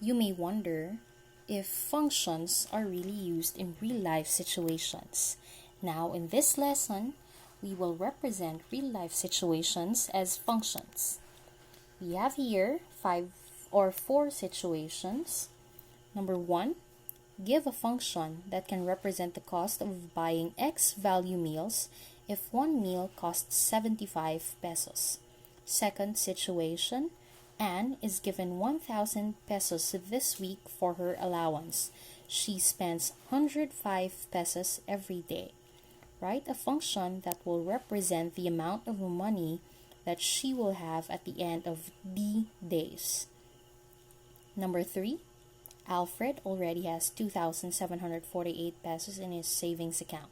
You may wonder if functions are really used in real-life situations. Now, in this lesson, we will represent real-life situations as functions. We have here 4 situations. Number 1, give a function that can represent the cost of buying X value meals if one meal costs 75 pesos. Second situation, Anne is given 1,000 pesos this week for her allowance. She spends 105 pesos every day. Write a function that will represent the amount of money that she will have at the end of B days. Number 3, Alfred already has 2,748 pesos in his savings account.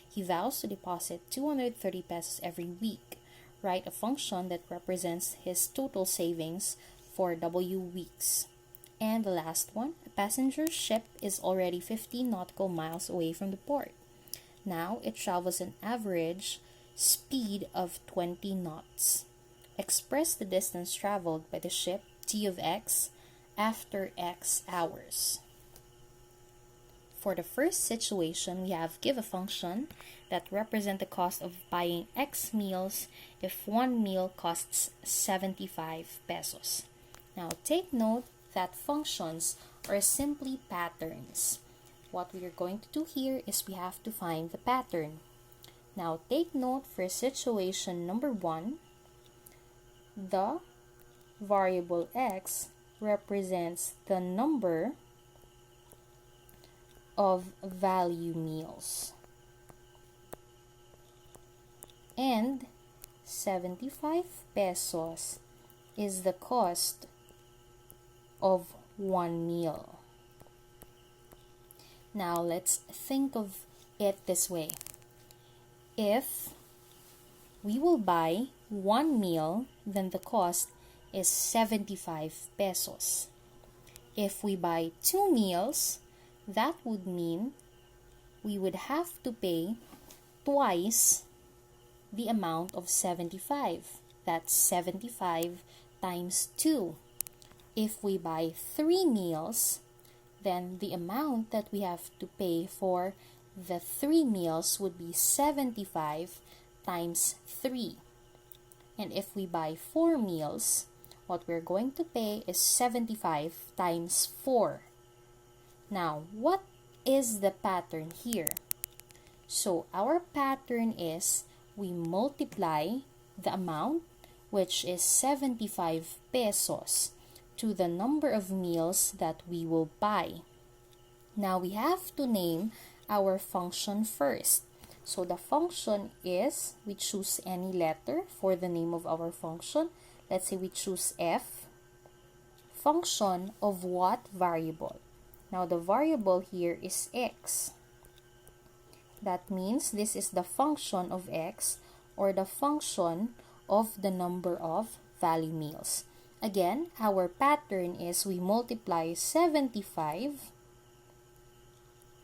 He vows to deposit 230 pesos every week. Write a function that represents his total savings for W weeks. And the last one, a passenger ship is already 15 nautical miles away from the port. Now it travels an average speed of 20 knots. Express the distance traveled by the ship T of X after X hours. For the first situation, we have give a function that represent the cost of buying X meals if one meal costs 75 pesos. Now take note that functions are simply patterns. What we are going to do here is we have to find the pattern. Now take note for situation number 1, the variable X represents the number of value meals, and 75 pesos is the cost of one meal. Now let's think of it this way. If we will buy one meal, then the cost is 75 pesos. If we buy 2 meals, that would mean we would have to pay twice the amount of 75. That's 75 times 2. If we buy 3 meals, then the amount that we have to pay for the 3 meals would be 75 times 3. And if we buy 4 meals, what we're going to pay is 75 times 4. Now, what is the pattern here? So, our pattern is we multiply the amount, which is 75 pesos, to the number of meals that we will buy. Now, we have to name our function first. So, the function is, we choose any letter for the name of our function. Let's say we choose F. Function of what variable? Now, the variable here is X. That means this is the function of X, or the function of the number of value meals. Again, our pattern is we multiply 75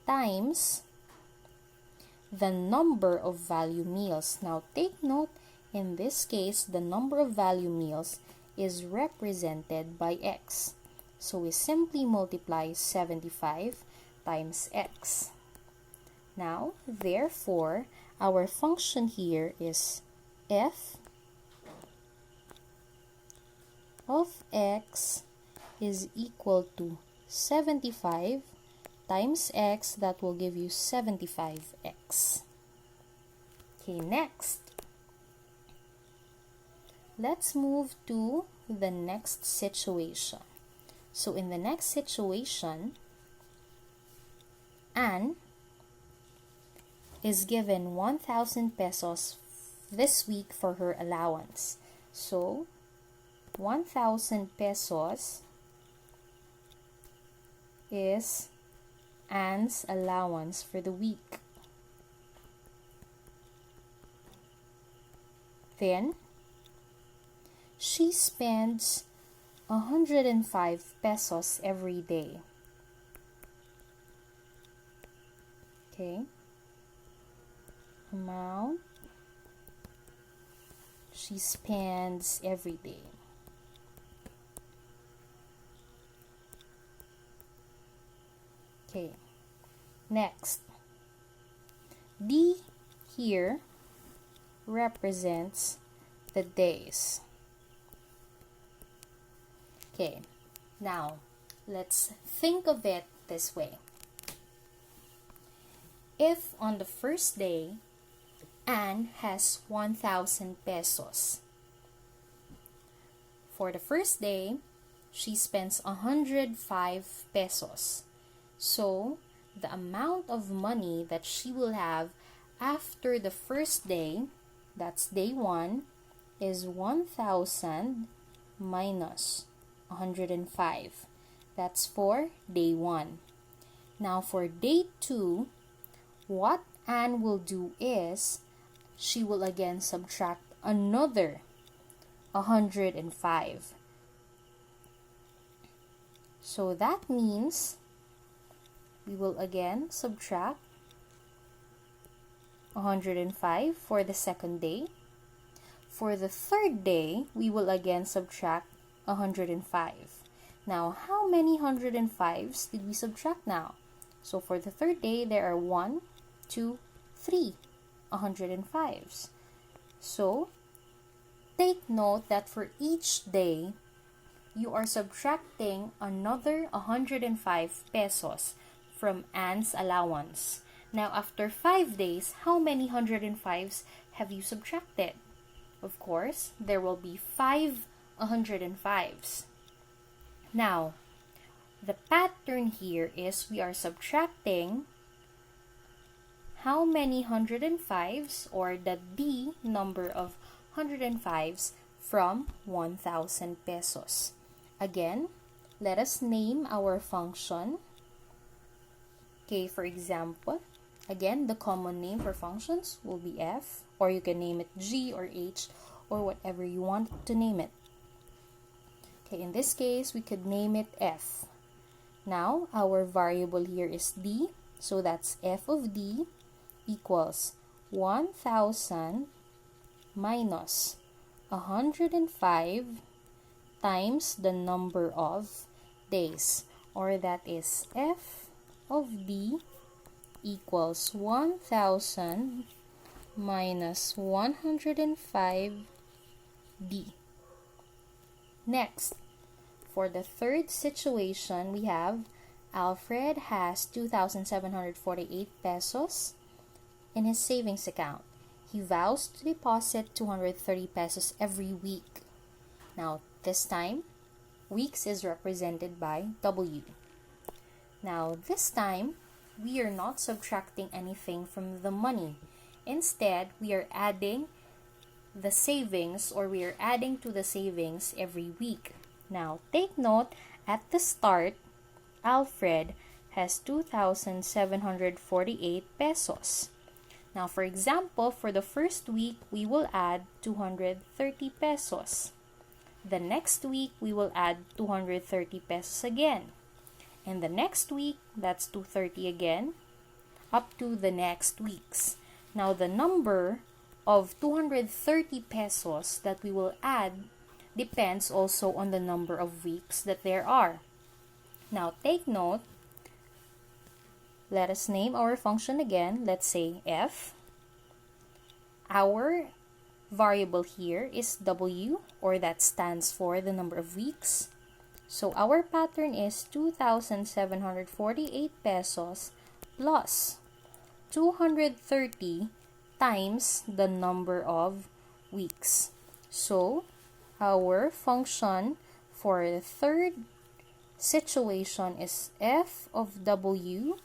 times the number of value meals. Now, take note, in this case, the number of value meals is represented by X. So, we simply multiply 75 times X. Now, therefore, our function here is F of X is equal to 75 times X. That will give you 75X. Okay, next. Let's move to the next situation. So, in the next situation, Anne is given 1,000 pesos this week for her allowance. So, 1,000 pesos is Anne's allowance for the week. Then, she spends 105 pesos every day. Okay. Amount she spends every day. Okay, next, D here represents the days. Okay, now let's think of it this way. If on the first day, Anne has 1,000 pesos. For the first day, she spends 105 pesos. So, the amount of money that she will have after the first day, that's day 1, is 1,000 minus 105. That's for day 1. Now, for day 2, what Anne will do is, she will again subtract another 105. So that means we will again subtract 105 for the second day. For the third day, we will again subtract 105. Now, how many 105s did we subtract now? So for the third day, there are 1, 2, 3 105s. So, take note that for each day, you are subtracting another 105 pesos from Anne's allowance. Now, after 5 days, how many 105s have you subtracted? Of course, there will be 5 105s. Now, the pattern here is we are subtracting how many 105s, or the D number of 105s, from 1,000 pesos. Again, let us name our function. Okay, for example, again, the common name for functions will be f, or you can name it g or h, or whatever you want to name it. Okay, in this case, we could name it f. Now, our variable here is d, so that's f of d equals 1,000 minus 105 times the number of days, or that is f of d equals 1,000 minus 105d. Next, for the third situation, we have Alfred has 2,748 pesos in his savings account. He vows to deposit 230 pesos every week. Now, this time, weeks is represented by W. Now, this time, we are not subtracting anything from the money. Instead, we are adding the savings, or we are adding to the savings every week. Now, take note, at the start, Alfred has 2,748 pesos. Now, for example, for the first week, we will add 230 pesos. The next week, we will add 230 pesos again. And the next week, that's 230 again, up to the next weeks. Now, the number of 230 pesos that we will add depends also on the number of weeks that there are. Now, take note, let us name our function again. Let's say f. Our variable here is w, or that stands for the number of weeks. So, our pattern is 2,748 pesos plus 230 times the number of weeks. So, our function for the third situation is f of w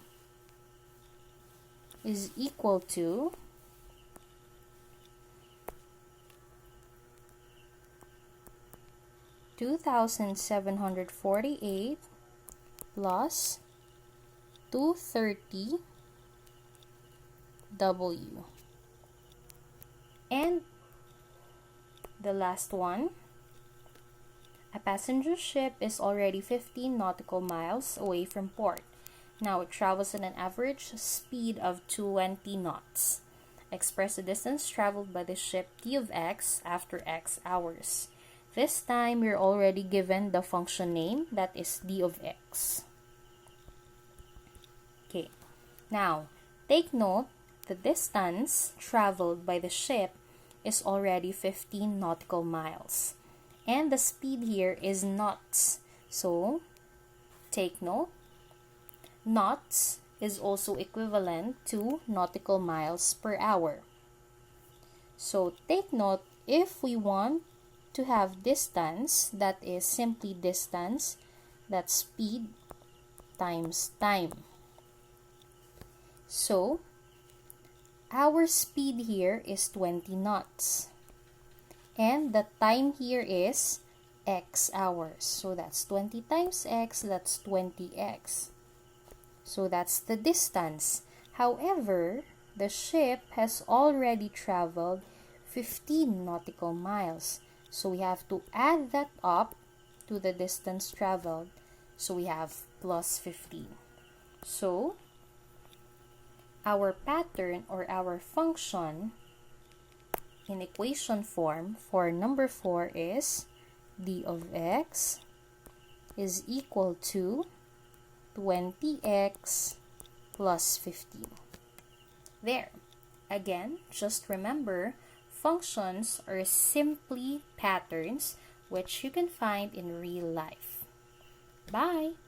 is equal to 2,748 plus 230 W. And the last one, a passenger ship is already 15 nautical miles away from port. Now it travels at an average speed of 20 knots. Express the distance traveled by the ship d of x after x hours. This time, we're already given the function name, that is d of x. Okay, now take note the distance traveled by the ship is already 15 nautical miles. And the speed here is knots. So, take note, knots is also equivalent to nautical miles per hour. So, take note, if we want to have distance, that is simply distance, that's speed times time. So, our speed here is 20 knots. And the time here is x hours. So that's 20 times x, that's 20x. So that's the distance. However, the ship has already traveled 15 nautical miles. So we have to add that up to the distance traveled. So we have plus 15. So our pattern or our function in equation form for number 4 is d of x is equal to 20x plus 15. There. Again, just remember, functions are simply patterns which you can find in real life. Bye!